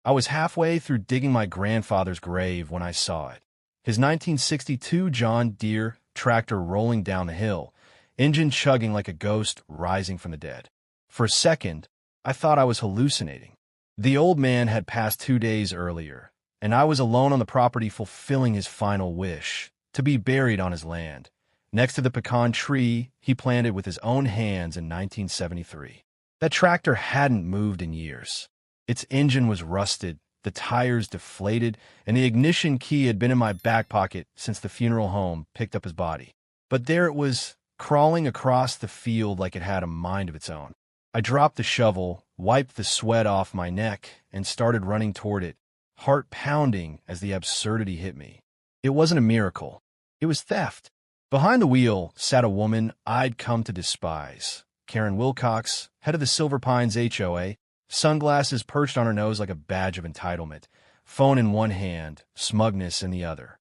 I was halfway through digging my grandfather's grave when I saw it. His 1962 John Deere tractor rolling down the hill, engine chugging like a ghost rising from the dead. For a second, I thought I was hallucinating. The old man had passed 2 days earlier, and I was alone on the property fulfilling his final wish, to be buried on his land, next to the pecan tree he planted with his own hands in 1973. That tractor hadn't moved in years. Its engine was rusted, the tires deflated, and the ignition key had been in my back pocket since the funeral home picked up his body. But there it was, crawling across the field like it had a mind of its own. I dropped the shovel, wiped the sweat off my neck, and started running toward it, heart pounding as the absurdity hit me. It wasn't a miracle. It was theft. Behind the wheel sat a woman I'd come to despise, Karen Wilcox, head of the Silver Pines HOA, sunglasses perched on her nose like a badge of entitlement, phone in one hand, smugness in the other.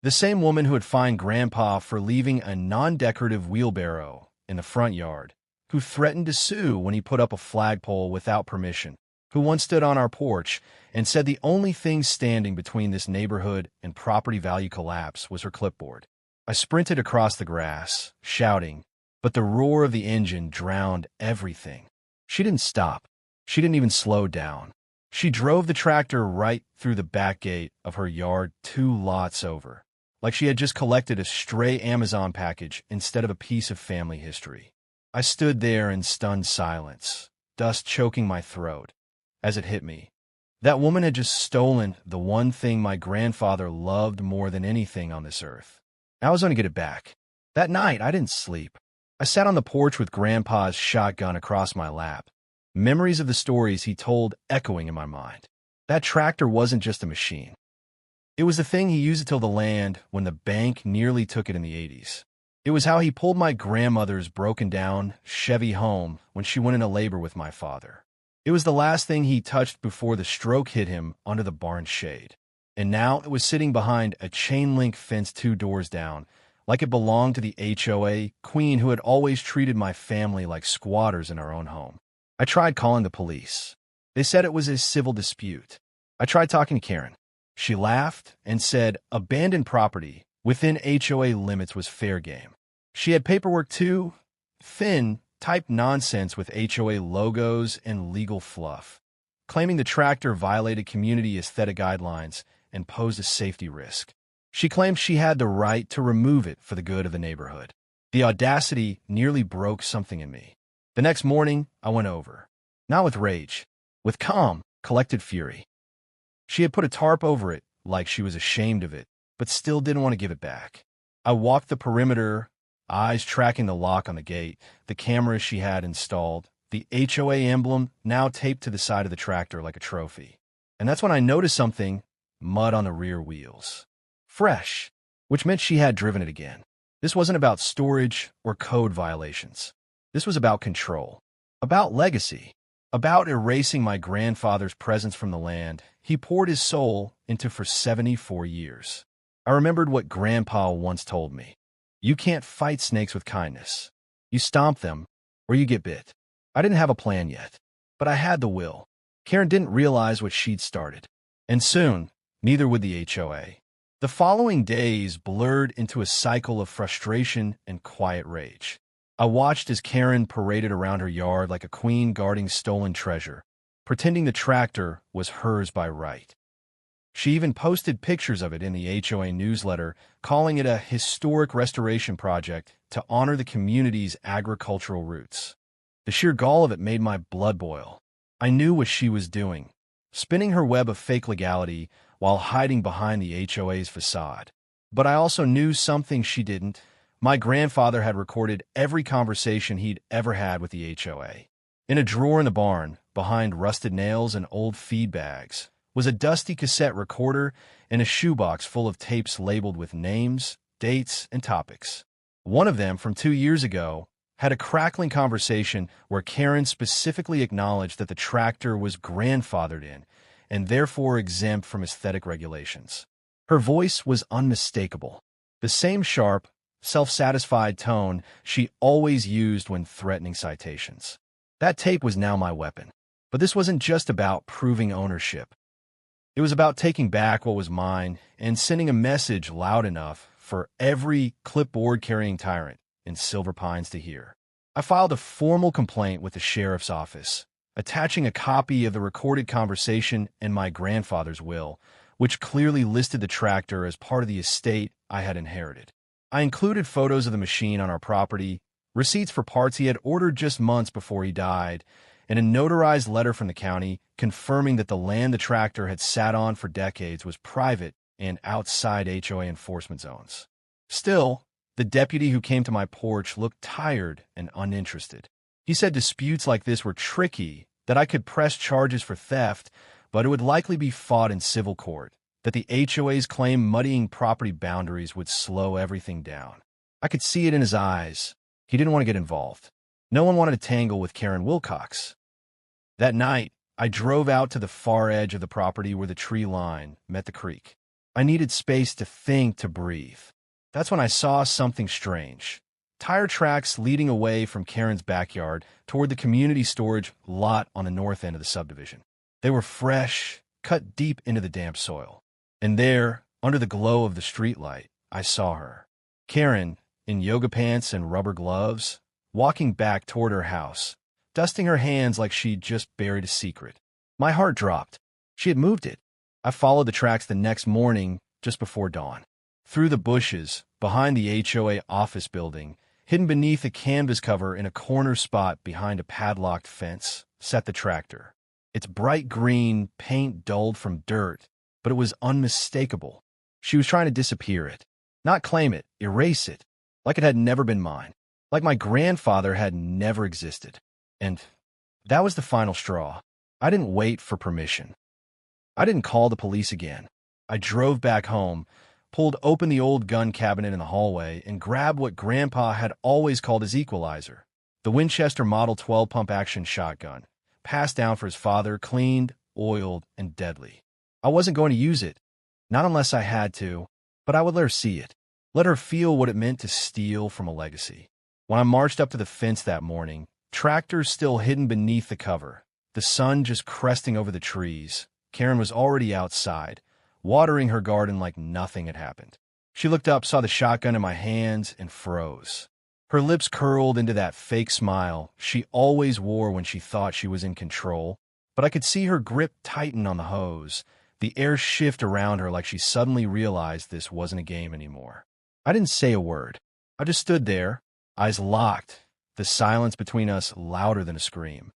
The same woman who had fined Grandpa for leaving a non-decorative wheelbarrow in the front yard, who threatened to sue when he put up a flagpole without permission, who once stood on our porch and said the only thing standing between this neighborhood and property value collapse was her clipboard. I sprinted across the grass, shouting, but the roar of the engine drowned everything. She didn't stop. She didn't even slow down. She drove the tractor right through the back gate of her yard 2 lots over, like she had just collected a stray Amazon package instead of a piece of family history. I stood there in stunned silence, dust choking my throat. As it hit me, that woman had just stolen the one thing my grandfather loved more than anything on this earth. I was going to get it back. That night, I didn't sleep. I sat on the porch with Grandpa's shotgun across my lap, memories of the stories he told echoing in my mind. That tractor wasn't just a machine. It was the thing he used to till the land when the bank nearly took it in the 80s. It was how he pulled my grandmother's broken-down Chevy home when she went into labor with my father. It was the last thing he touched before the stroke hit him under the barn shade. And now it was sitting behind a chain-link fence 2 doors down, like it belonged to the HOA queen who had always treated my family like squatters in our own home. I tried calling the police. They said it was a civil dispute. I tried talking to Karen. She laughed and said abandoned property within HOA limits was fair game. She had paperwork too, thin, typed nonsense with HOA logos and legal fluff, claiming the tractor violated community aesthetic guidelines and posed a safety risk. She claimed she had the right to remove it for the good of the neighborhood. The audacity nearly broke something in me. The next morning, I went over. Not with rage, with calm, collected fury. She had put a tarp over it, like she was ashamed of it, but still didn't want to give it back. I walked the perimeter, eyes tracking the lock on the gate, the cameras she had installed, the HOA emblem now taped to the side of the tractor like a trophy. And that's when I noticed something, mud on the rear wheels. Fresh, which meant she had driven it again. This wasn't about storage or code violations. This was about control, about legacy, about erasing my grandfather's presence from the land he poured his soul into for 74 years. I remembered what Grandpa once told me. You can't fight snakes with kindness. You stomp them, or you get bit. I didn't have a plan yet, but I had the will. Karen didn't realize what she'd started. And soon, neither would the HOA. The following days blurred into a cycle of frustration and quiet rage. I watched as Karen paraded around her yard like a queen guarding stolen treasure, pretending the tractor was hers by right. She even posted pictures of it in the HOA newsletter, calling it a historic restoration project to honor the community's agricultural roots. The sheer gall of it made my blood boil. I knew what she was doing, spinning her web of fake legality while hiding behind the HOA's facade. But I also knew something she didn't. My grandfather had recorded every conversation he'd ever had with the HOA. In a drawer in the barn, behind rusted nails and old feed bags, was a dusty cassette recorder and a shoebox full of tapes labeled with names, dates, and topics. One of them, from 2 years ago, had a crackling conversation where Karen specifically acknowledged that the tractor was grandfathered in and therefore exempt from aesthetic regulations. Her voice was unmistakable, the same sharp, self-satisfied tone she always used when threatening citations. That tape was now my weapon. But this wasn't just about proving ownership. It was about taking back what was mine and sending a message loud enough for every clipboard-carrying tyrant in Silver Pines to hear. I filed a formal complaint with the sheriff's office, attaching a copy of the recorded conversation in my grandfather's will, which clearly listed the tractor as part of the estate I had inherited. I included photos of the machine on our property, receipts for parts he had ordered just months before he died, and a notarized letter from the county confirming that the land the tractor had sat on for decades was private and outside HOA enforcement zones. Still, the deputy who came to my porch looked tired and uninterested. He said disputes like this were tricky, that I could press charges for theft, but it would likely be fought in civil court, that the HOA's claim muddying property boundaries would slow everything down. I could see it in his eyes. He didn't want to get involved. No one wanted to tangle with Karen Wilcox. That night, I drove out to the far edge of the property where the tree line met the creek. I needed space to think, to breathe. That's when I saw something strange. Tire tracks leading away from Karen's backyard toward the community storage lot on the north end of the subdivision. They were fresh, cut deep into the damp soil. And there, under the glow of the streetlight, I saw her. Karen, in yoga pants and rubber gloves, walking back toward her house, dusting her hands like she'd just buried a secret. My heart dropped. She had moved it. I followed the tracks the next morning, just before dawn. Through the bushes, behind the HOA office building, hidden beneath a canvas cover in a corner spot behind a padlocked fence, sat the tractor. Its bright green paint dulled from dirt, but it was unmistakable. She was trying to disappear it. Not claim it, erase it, like it had never been mine. Like my grandfather had never existed. And that was the final straw. I didn't wait for permission. I didn't call the police again. I drove back home, pulled open the old gun cabinet in the hallway, and grabbed what Grandpa had always called his equalizer, the Winchester Model 12 pump-action shotgun, passed down for his father, cleaned, oiled, and deadly. I wasn't going to use it, not unless I had to, but I would let her see it, let her feel what it meant to steal from a legacy. When I marched up to the fence that morning, tractors still hidden beneath the cover, the sun just cresting over the trees, Karen was already outside, watering her garden like nothing had happened. She looked up, saw the shotgun in my hands, and froze. Her lips curled into that fake smile she always wore when she thought she was in control, but I could see her grip tighten on the hose, the air shift around her like she suddenly realized this wasn't a game anymore. I didn't say a word. I just stood there, eyes locked, the silence between us louder than a scream.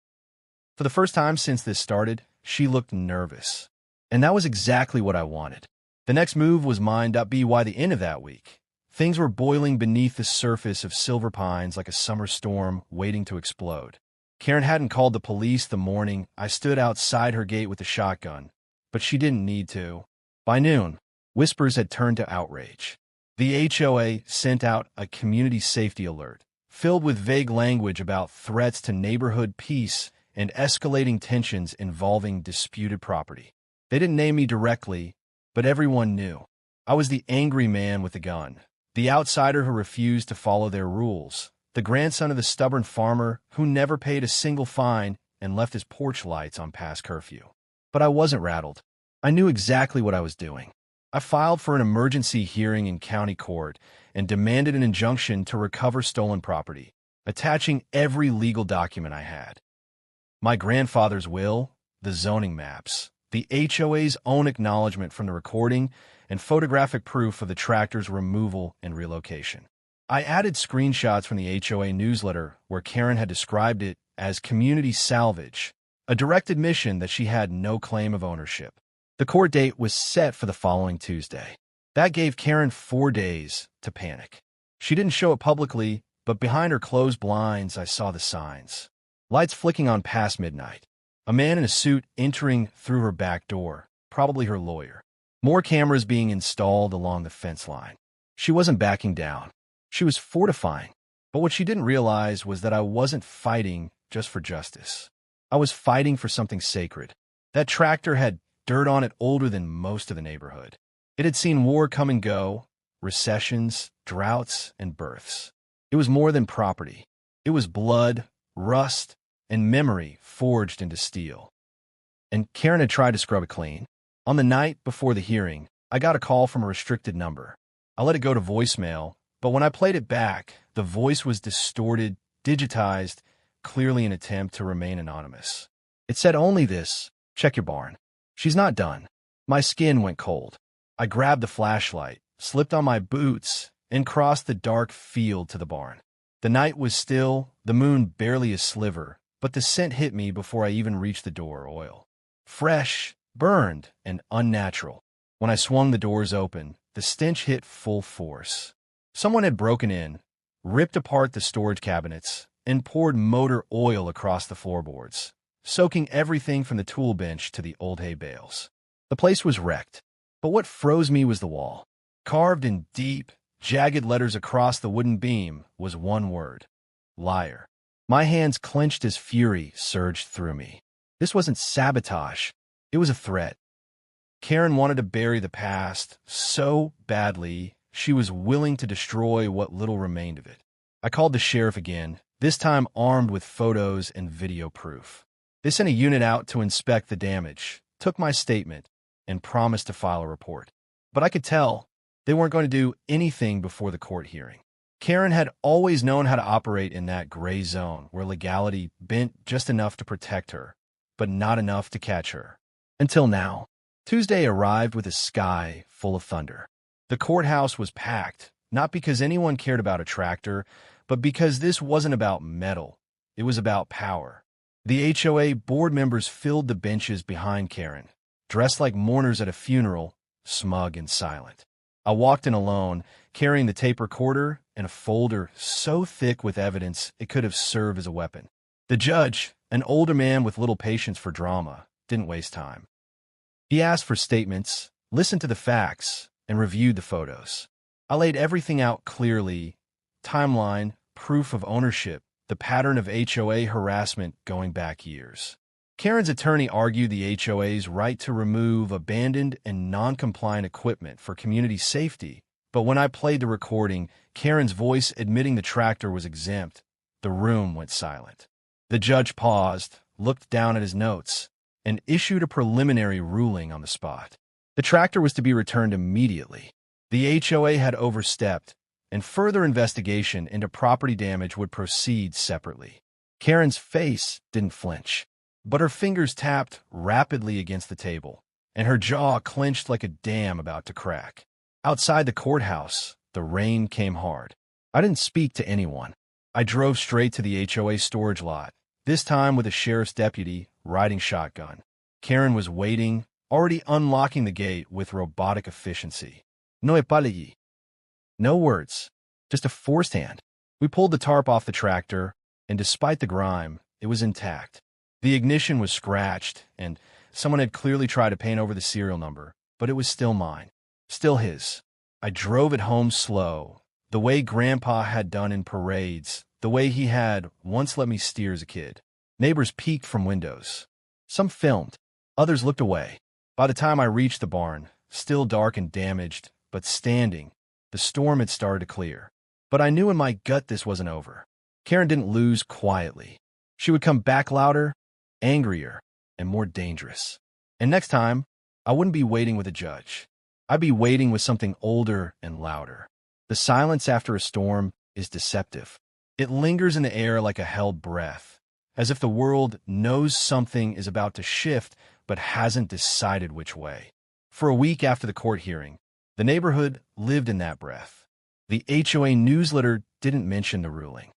For the first time since this started, she looked nervous. And that was exactly what I wanted. The next move was mine. Be by the end of that week. Things were boiling beneath the surface of Silver Pines like a summer storm waiting to explode. Karen hadn't called the police the morning I stood outside her gate with a shotgun, but she didn't need to. By noon, whispers had turned to outrage. The HOA sent out a community safety alert, filled with vague language about threats to neighborhood peace and escalating tensions involving disputed property. They didn't name me directly, but everyone knew. I was the angry man with the gun, the outsider who refused to follow their rules, the grandson of the stubborn farmer who never paid a single fine and left his porch lights on past curfew. But I wasn't rattled. I knew exactly what I was doing. I filed for an emergency hearing in county court and demanded an injunction to recover stolen property, attaching every legal document I had. My grandfather's will, the zoning maps, the HOA's own acknowledgement from the recording, and photographic proof of the tractor's removal and relocation. I added screenshots from the HOA newsletter where Karen had described it as community salvage, a direct admission that she had no claim of ownership. The court date was set for the following Tuesday. That gave Karen 4 days to panic. She didn't show it publicly, but behind her closed blinds I saw the signs. Lights flicking on past midnight. A man in a suit entering through her back door, probably her lawyer. More cameras being installed along the fence line. She wasn't backing down. She was fortifying. But what she didn't realize was that I wasn't fighting just for justice. I was fighting for something sacred. That tractor had dirt on it older than most of the neighborhood. It had seen war come and go, recessions, droughts, and births. It was more than property. It was blood, rust, and memory forged into steel. And Karen had tried to scrub it clean. On the night before the hearing, I got a call from a restricted number. I let it go to voicemail, but when I played it back, the voice was distorted, digitized, clearly an attempt to remain anonymous. It said only this: check your barn. She's not done. My skin went cold. I grabbed the flashlight, slipped on my boots, and crossed the dark field to the barn. The night was still, the moon barely a sliver, but the scent hit me before I even reached the door. Oil. Fresh, burned, and unnatural. When I swung the doors open, the stench hit full force. Someone had broken in, ripped apart the storage cabinets, and poured motor oil across the floorboards, soaking everything from the tool bench to the old hay bales. The place was wrecked, but what froze me was the wall. Carved in deep, jagged letters across the wooden beam was one word: liar. My hands clenched as fury surged through me. This wasn't sabotage, it was a threat. Karen wanted to bury the past so badly, she was willing to destroy what little remained of it. I called the sheriff again, this time armed with photos and video proof. They sent a unit out to inspect the damage, took my statement, and promised to file a report. But I could tell they weren't going to do anything before the court hearing. Karen had always known how to operate in that gray zone where legality bent just enough to protect her, but not enough to catch her. Until now. Tuesday arrived with a sky full of thunder. The courthouse was packed, not because anyone cared about a tractor, but because this wasn't about metal. It was about power. The HOA board members filled the benches behind Karen, dressed like mourners at a funeral, smug and silent. I walked in alone, carrying the tape recorder and a folder so thick with evidence it could have served as a weapon. The judge, an older man with little patience for drama, didn't waste time. He asked for statements, listened to the facts, and reviewed the photos. I laid everything out clearly: timeline, proof of ownership, the pattern of HOA harassment going back years. Karen's attorney argued the HOA's right to remove abandoned and non-compliant equipment for community safety, but when I played the recording, Karen's voice admitting the tractor was exempt, the room went silent. The judge paused, looked down at his notes, and issued a preliminary ruling on the spot. The tractor was to be returned immediately. The HOA had overstepped, and further investigation into property damage would proceed separately. Karen's face didn't flinch, but her fingers tapped rapidly against the table, and her jaw clenched like a dam about to crack. Outside the courthouse, the rain came hard. I didn't speak to anyone. I drove straight to the HOA storage lot, this time with a sheriff's deputy riding shotgun. Karen was waiting, already unlocking the gate with robotic efficiency. No epalegi. No words, just a forced hand. We pulled the tarp off the tractor, and despite the grime, it was intact. The ignition was scratched, and someone had clearly tried to paint over the serial number, but it was still mine, still his. I drove it home slow, the way Grandpa had done in parades, the way he had once let me steer as a kid. Neighbors peeked from windows. Some filmed, others looked away. By the time I reached the barn, still dark and damaged, but standing, the storm had started to clear. But I knew in my gut this wasn't over. Karen didn't lose quietly. She would come back louder, angrier, and more dangerous. And next time, I wouldn't be waiting with a judge. I'd be waiting with something older and louder. The silence after a storm is deceptive. It lingers in the air like a held breath, as if the world knows something is about to shift but hasn't decided which way. For a week after the court hearing, the neighborhood lived in that breath. The HOA newsletter didn't mention the ruling.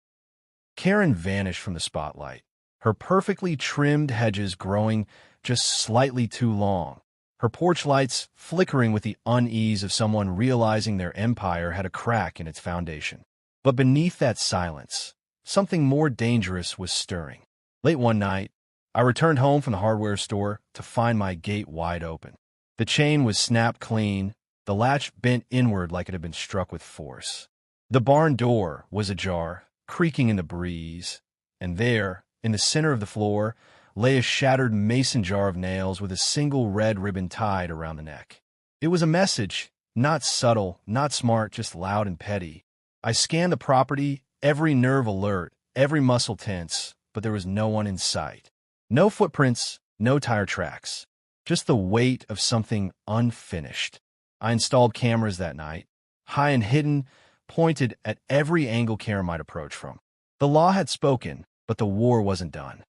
Karen vanished from the spotlight, her perfectly trimmed hedges growing just slightly too long, her porch lights flickering with the unease of someone realizing their empire had a crack in its foundation. But beneath that silence, something more dangerous was stirring. Late one night, I returned home from the hardware store to find my gate wide open. The chain was snapped clean, the latch bent inward like it had been struck with force. The barn door was ajar, creaking in the breeze, and there, in the center of the floor, lay a shattered mason jar of nails with a single red ribbon tied around the neck. It was a message, not subtle, not smart, just loud and petty. I scanned the property, every nerve alert, every muscle tense, but there was no one in sight. No footprints, no tire tracks. just the weight of something unfinished. I installed cameras that night, high and hidden, pointed at every angle Karen might approach from. The law had spoken, but the war wasn't done.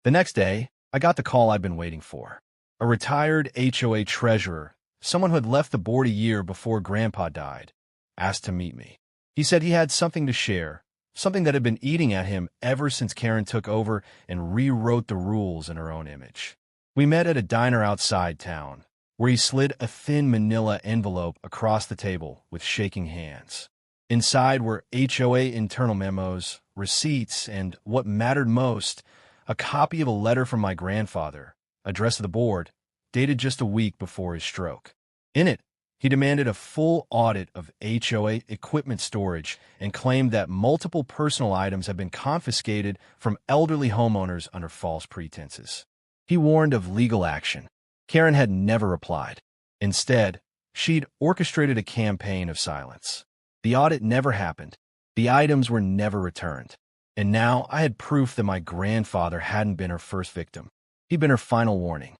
The next day, I got the call I'd been waiting for. A retired HOA treasurer, someone who had left the board a year before Grandpa died, asked to meet me. He said he had something to share, something that had been eating at him ever since Karen took over and rewrote the rules in her own image. We met at a diner outside town, where he slid a thin manila envelope across the table with shaking hands. Inside were HOA internal memos, receipts, and, what mattered most, a copy of a letter from my grandfather, addressed to the board, dated just a week before his stroke. In it, he demanded a full audit of HOA equipment storage and claimed that multiple personal items had been confiscated from elderly homeowners under false pretenses. He warned of legal action. Karen had never replied. Instead, she'd orchestrated a campaign of silence. The audit never happened. The items were never returned. And now I had proof that my grandfather hadn't been her first victim. He'd been her final warning.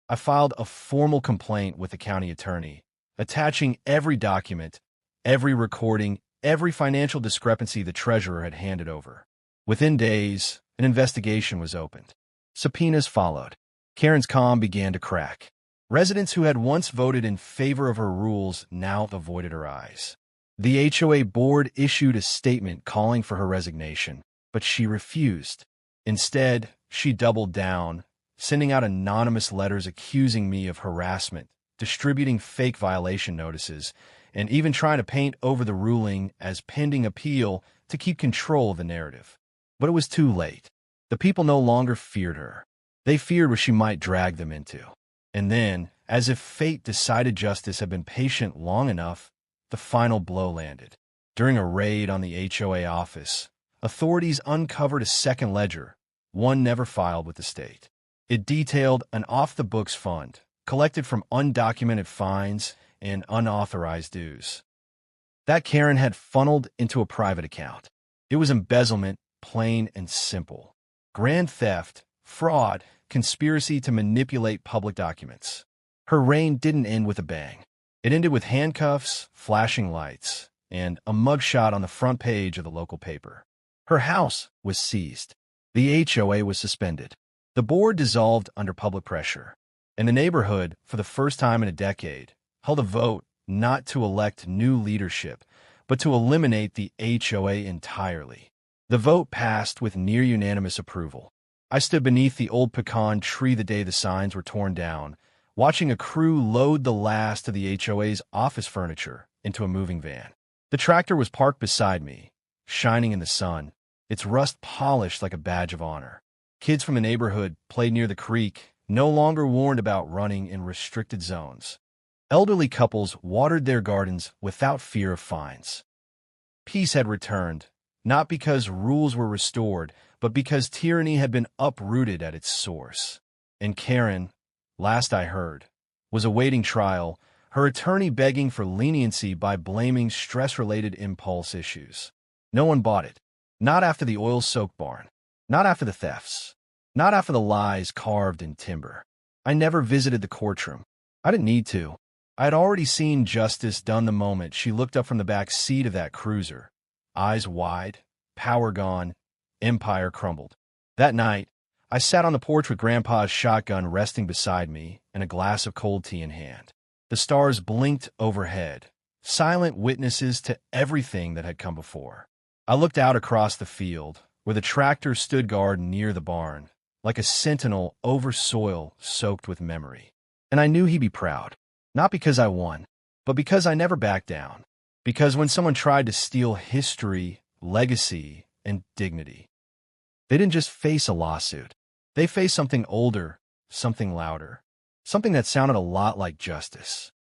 I filed a formal complaint with the county attorney, attaching every document, every recording, every financial discrepancy the treasurer had handed over. Within days, an investigation was opened. Subpoenas followed. Karen's calm began to crack. Residents who had once voted in favor of her rules now avoided her eyes. The HOA board issued a statement calling for her resignation, but she refused. Instead, she doubled down, sending out anonymous letters accusing me of harassment, distributing fake violation notices, and even trying to paint over the ruling as pending appeal to keep control of the narrative. But it was too late. The people no longer feared her. They feared what she might drag them into. And then, as if fate decided justice had been patient long enough, the final blow landed. During a raid on the HOA office, authorities uncovered a second ledger, one never filed with the state. It detailed an off-the-books fund, collected from undocumented fines and unauthorized dues, that Karen had funneled into a private account. It was embezzlement, plain and simple. Grand theft, fraud, conspiracy to manipulate public documents. Her reign didn't end with a bang. It ended with handcuffs, flashing lights, and a mugshot on the front page of the local paper. Her house was seized. The HOA was suspended. The board dissolved under public pressure. And the neighborhood, for the first time in a decade, held a vote not to elect new leadership, but to eliminate the HOA entirely. The vote passed with near-unanimous approval. I stood beneath the old pecan tree the day the signs were torn down, watching a crew load the last of the HOA's office furniture into a moving van. The tractor was parked beside me, shining in the sun, its rust polished like a badge of honor. Kids from the neighborhood played near the creek, no longer warned about running in restricted zones. Elderly couples watered their gardens without fear of fines. Peace had returned, not because rules were restored, but because tyranny had been uprooted at its source. And Karen, last I heard, was awaiting trial, her attorney begging for leniency by blaming stress-related impulse issues. No one bought it. Not after the oil-soaked barn. Not after the thefts. Not after the lies carved in timber. I never visited the courtroom. I didn't need to. I had already seen justice done the moment she looked up from the back seat of that cruiser. Eyes wide, power gone, empire crumbled. That night, I sat on the porch with Grandpa's shotgun resting beside me and a glass of cold tea in hand. The stars blinked overhead, silent witnesses to everything that had come before. I looked out across the field, where the tractor stood guard near the barn, like a sentinel over soil soaked with memory. And I knew he'd be proud, not because I won, but because I never backed down. Because when someone tried to steal history, legacy, and dignity, they didn't just face a lawsuit. They faced something older, something louder, something that sounded a lot like justice.